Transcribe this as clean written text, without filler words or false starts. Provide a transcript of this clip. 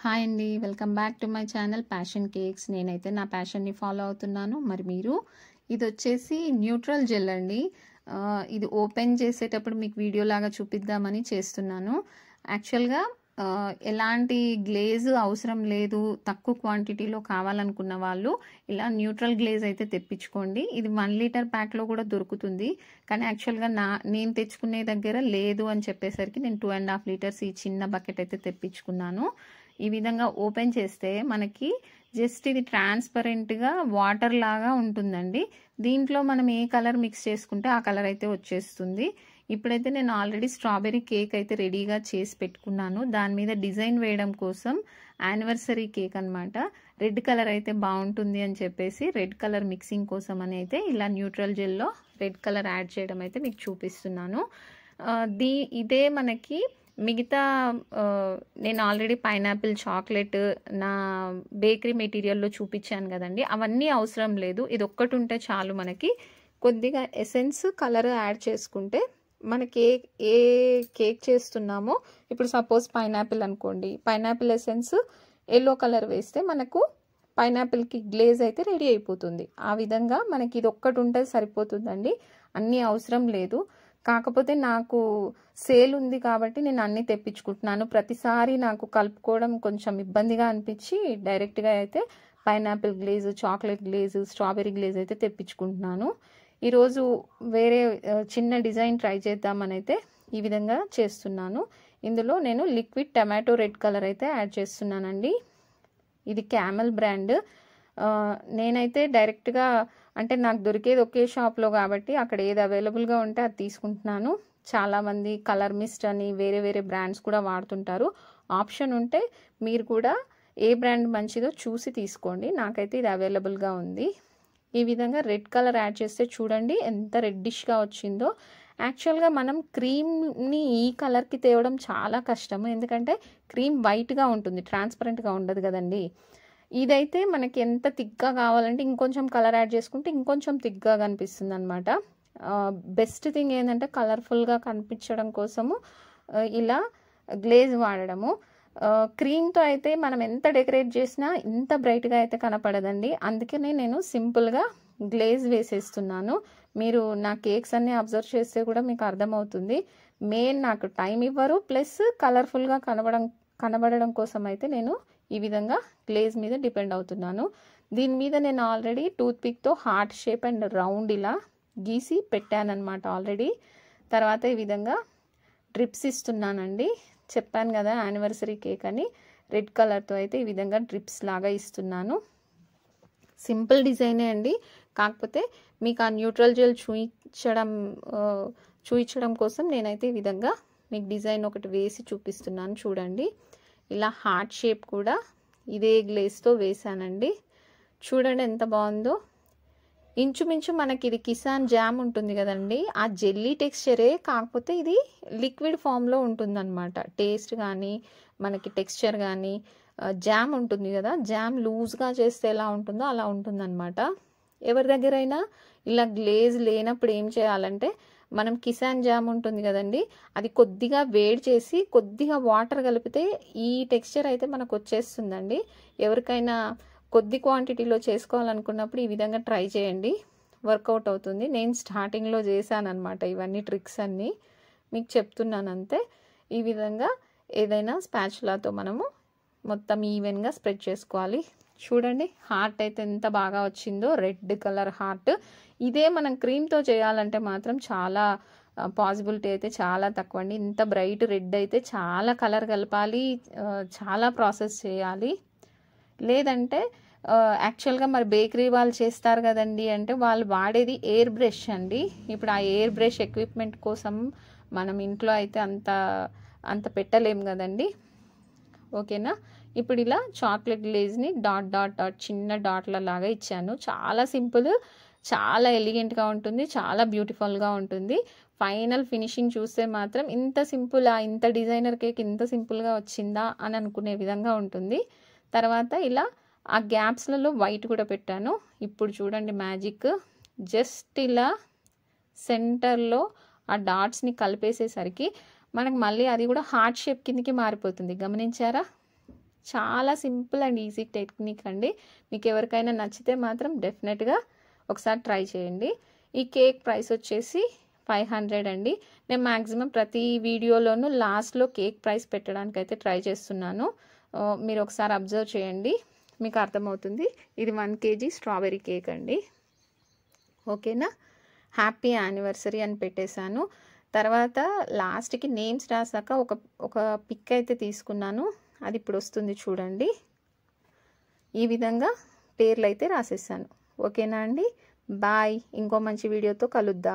Hi అండి, welcome back to my channel passion cakes. నేనైతే నా ప్యాషన్ని ఫాలో అవుతున్నాను. మరి మీరు ఇది వచ్చేసి న్యూట్రల్ జెల్ అండి. ఇది ఓపెన్ చేసేటప్పుడు మీకు వీడియో లాగా చూపిద్దామని చేస్తున్నాను. యాక్చువల్గా ఎలాంటి గ్లేజ్ అవసరం లేదు, తక్కువ క్వాంటిటీలో కావాలనుకున్న వాళ్ళు ఇలా న్యూట్రల్ గ్లేజ్ అయితే తెప్పించుకోండి. ఇది 1 లీటర్ ప్యాక్లో కూడా దొరుకుతుంది. కానీ యాక్చువల్గా నేను తెచ్చుకునే దగ్గర లేదు అని చెప్పేసరికి నేను 2.5 లీటర్స్ ఈ చిన్న బకెట్ అయితే తెప్పించుకున్నాను. ఈ విధంగా ఓపెన్ చేస్తే మనకి జస్ట్ ఇది ట్రాన్స్పరెంట్గా వాటర్ లాగా ఉంటుందండి. దీంట్లో మనం ఏ కలర్ మిక్స్ చేసుకుంటే ఆ కలర్ అయితే వచ్చేస్తుంది. ఇప్పుడైతే నేను ఆల్రెడీ స్ట్రాబెర్రీ కేక్ అయితే రెడీగా చేసి పెట్టుకున్నాను. దాని మీద డిజైన్ వేయడం కోసం యానివర్సరీ కేక్ అనమాట. రెడ్ కలర్ అయితే బాగుంటుంది అని చెప్పేసి రెడ్ కలర్ మిక్సింగ్ కోసం అని అయితే ఇలా న్యూట్రల్ జెల్లో రెడ్ కలర్ యాడ్ చేయడం అయితే మీకు చూపిస్తున్నాను. ఇదే మనకి మిగతా నేను ఆల్రెడీ పైనాపిల్ చాక్లెట్ నా బేకరీ మెటీరియల్లో చూపించాను కదండి, అవన్నీ అవసరం లేదు. ఇది ఒక్కటి ఉంటే చాలు. మనకి కొద్దిగా ఎసెన్స్ కలర్ యాడ్ చేసుకుంటే మనకి ఏ కేక్ చేస్తున్నామో, ఇప్పుడు సపోజ్ పైనాపిల్ అనుకోండి, పైనాపిల్ ఎసెన్స్ ఎల్లో కలర్ వేస్తే మనకు పైనాపిల్కి గ్లేజ్ అయితే రెడీ అయిపోతుంది. ఆ విధంగా మనకి ఇది ఒక్కటి ఉంటే సరిపోతుందండి, అన్నీ అవసరం లేదు. కాకపోతే నాకు సేల్ ఉంది కాబట్టి నేను అన్నీ తెప్పించుకుంటున్నాను. ప్రతిసారి నాకు కలుపుకోవడం కొంచెం ఇబ్బందిగా అనిపించి డైరెక్ట్గా అయితే pineapple glaze, chocolate glaze, strawberry glaze అయితే తెప్పించుకుంటున్నాను. ఈరోజు వేరే చిన్న డిజైన్ ట్రై చేద్దామని అయితే ఈ విధంగా చేస్తున్నాను. ఇందులో నేను లిక్విడ్ టమాటో రెడ్ కలర్ అయితే యాడ్ చేస్తున్నానండి. ఇది క్యామెల్ బ్రాండ్. నేనైతే డైరెక్ట్గా అంటే నాకు దొరికేది ఒకే షాప్లో కాబట్టి అక్కడ ఏది అవైలబుల్గా ఉంటే అది తీసుకుంటున్నాను. చాలామంది కలర్ మిస్ట్ అని వేరే వేరే బ్రాండ్స్ కూడా వాడుతుంటారు. ఆప్షన్ ఉంటే మీరు కూడా ఏ బ్రాండ్ మంచిదో చూసి తీసుకోండి. నాకైతే ఇది అవైలబుల్గా ఉంది. ఈ విధంగా రెడ్ కలర్ యాడ్ చేస్తే చూడండి ఎంత రెడ్డిష్గా వచ్చిందో. యాక్చువల్గా మనం క్రీమ్ని ఈ కలర్కి తేవడం చాలా కష్టము, ఎందుకంటే క్రీమ్ వైట్గా ఉంటుంది, ట్రాన్స్పరెంట్గా ఉండదు కదండి. ఇదైతే మనకి ఎంత థిక్గా కావాలంటే ఇంకొంచెం కలర్ యాడ్ చేసుకుంటే ఇంకొంచెం థిక్గా కనిపిస్తుంది అనమాట. బెస్ట్ థింగ్ ఏంటంటే కలర్ఫుల్గా కనిపించడం కోసము ఇలా గ్లేజ్ వాడడము. క్రీమ్తో అయితే మనం ఎంత డెకరేట్ చేసినా ఇంత బ్రైట్గా అయితే కనపడదండి. అందుకనే నేను సింపుల్గా గ్లేజ్ వేసేస్తున్నాను. మీరు నా కేక్స్ అన్నీ అబ్జర్వ్ చేస్తే కూడా మీకు అర్థమవుతుంది. మెయిన్ నాకు టైం ఇవ్వరు, ప్లస్ కలర్ఫుల్గా కనబడడం కోసం అయితే నేను ఈ విధంగా గ్లేజ్ మీద డిపెండ్ అవుతున్నాను. దీని మీద నేను ఆల్రెడీ టూత్పిక్తో హార్ట్ షేప్ అండ్ రౌండ్ ఇలా గీసి పెట్టానన్నమాట ఆల్రెడీ. తర్వాత ఈ విధంగా డ్రిప్స్ ఇస్తున్నానండి. చెప్పాను కదా యానివర్సరీ కేక్ అని, రెడ్ కలర్తో అయితే ఈ విధంగా డ్రిప్స్ లాగా ఇస్తున్నాను. సింపుల్ డిజైనే అండి, కాకపోతే మీకు ఆ న్యూట్రల్ జెల్ చూయించడం కోసం నేనైతే ఈ విధంగా మీకు డిజైన్ ఒకటి వేసి చూపిస్తున్నాను. చూడండి, ఇలా హార్ట్ షేప్ కూడా ఇదే గ్లేస్తో వేసానండి. చూడండి ఎంత బాగుందో. ఇంచుమించు మనకి ఇది కిసాన్ జామ్ ఉంటుంది కదండి, ఆ జెల్లీ టెక్స్చరే, కాకపోతే ఇది లిక్విడ్ ఫామ్లో ఉంటుందన్నమాట. టేస్ట్ కానీ మనకి టెక్స్చర్ కానీ జామ్ ఉంటుంది కదా, జామ్ లూజ్గా చేస్తే ఎలా ఉంటుందో అలా ఉంటుందన్నమాట. ఎవరి దగ్గరైనా ఇలా గ్లేజ్ లేనప్పుడు ఏం చేయాలంటే, మనం కిసాన్ జామ్ ఉంటుంది కదండి, అది కొద్దిగా వేడి చేసి కొద్దిగా వాటర్ కలిపితే ఈ టెక్స్చర్ అయితే మనకు వచ్చేస్తుందండి. ఎవరికైనా కొద్ది క్వాంటిటీలో చేసుకోవాలనుకున్నప్పుడు ఈ విధంగా ట్రై చేయండి, వర్కౌట్ అవుతుంది. నేను స్టార్టింగ్లో చేశానన్నమాట ఇవన్నీ ట్రిక్స్ అన్నీ మీకు చెప్తున్నాను అంతే. ఈ విధంగా ఏదైనా స్పాచులాతో మనము మొత్తం ఈవెన్గా స్ప్రెడ్ చేసుకోవాలి. చూడండి హార్ట్ అయితే ఎంత బాగా వచ్చిందో, రెడ్ కలర్ హార్ట్. ఇదే మనం క్రీమ్తో చేయాలంటే మాత్రం చాలా పాసిబిలిటీ అయితే చాలా తక్కువ అండి. ఇంత బ్రైట్ రెడ్ అయితే చాలా కలర్ కలపాలి, చాలా ప్రాసెస్ చేయాలి. లేదంటే యాక్చువల్గా మరి బేకరీ వాళ్ళు చేస్తారు కదండి అంటే వాళ్ళు వాడేది ఎయిర్ బ్రష్ అండి. ఇప్పుడు ఆ ఎయిర్ బ్రష్ ఎక్విప్మెంట్ కోసం మనం ఇంట్లో అయితే అంత పెట్టలేము కదండి. ఓకేనా. ఇప్పుడు ఇలా చాక్లెట్ గ్లేజ్ని డాట్ డాట్ డాట్ చిన్న డాట్ల లాగా ఇచ్చాను. చాలా సింపుల్, చాలా ఎలిగెంట్గా ఉంటుంది, చాలా బ్యూటిఫుల్గా ఉంటుంది. ఫైనల్ ఫినిషింగ్ చూస్తే మాత్రం ఇంత సింపుల్, ఇంత డిజైనర్ కేక్ ఇంత సింపుల్గా వచ్చిందా అని అనుకునే విధంగా ఉంటుంది. తర్వాత ఇలా ఆ గ్యాప్స్లలో వైట్ కూడా పెట్టాను. ఇప్పుడు చూడండి మ్యాజిక్, జస్ట్ ఇలా సెంటర్లో ఆ డాట్స్ని కలిపేసేసరికి మనకు మళ్ళీ అది కూడా హార్ట్ షేప్ కిందకి మారిపోతుంది. గమనించారా? చాలా సింపుల్ అండ్ ఈజీ టెక్నిక్ అండి. మీకు ఎవరికైనా నచ్చితే మాత్రం డెఫినెట్గా ఒకసారి ట్రై చేయండి. ఈ కేక్ ప్రైస్ వచ్చేసి 500 అండి. నేను మ్యాక్సిమం ప్రతి వీడియోలోనూ లాస్ట్లో కేక్ ప్రైస్ పెట్టడానికి అయితే ట్రై చేస్తున్నాను. మీరు ఒకసారి అబ్జర్వ్ చేయండి, మీకు అర్థమవుతుంది. ఇది 1 kg స్ట్రాబెర్రీ కేక్ అండి. ఓకేనా, హ్యాపీ యానివర్సరీ అని పెట్టేశాను. తర్వాత లాస్ట్కి నేమ్స్ రాసాక ఒక పిక్ అయితే తీసుకున్నాను, అది ఇప్పుడు వస్తుంది చూడండి. ఈ విధంగా పేర్లు అయితే రాసేసాను. ఓకేనా అండి, బాయ్. ఇంకో మంచి వీడియోతో కలుద్దాం.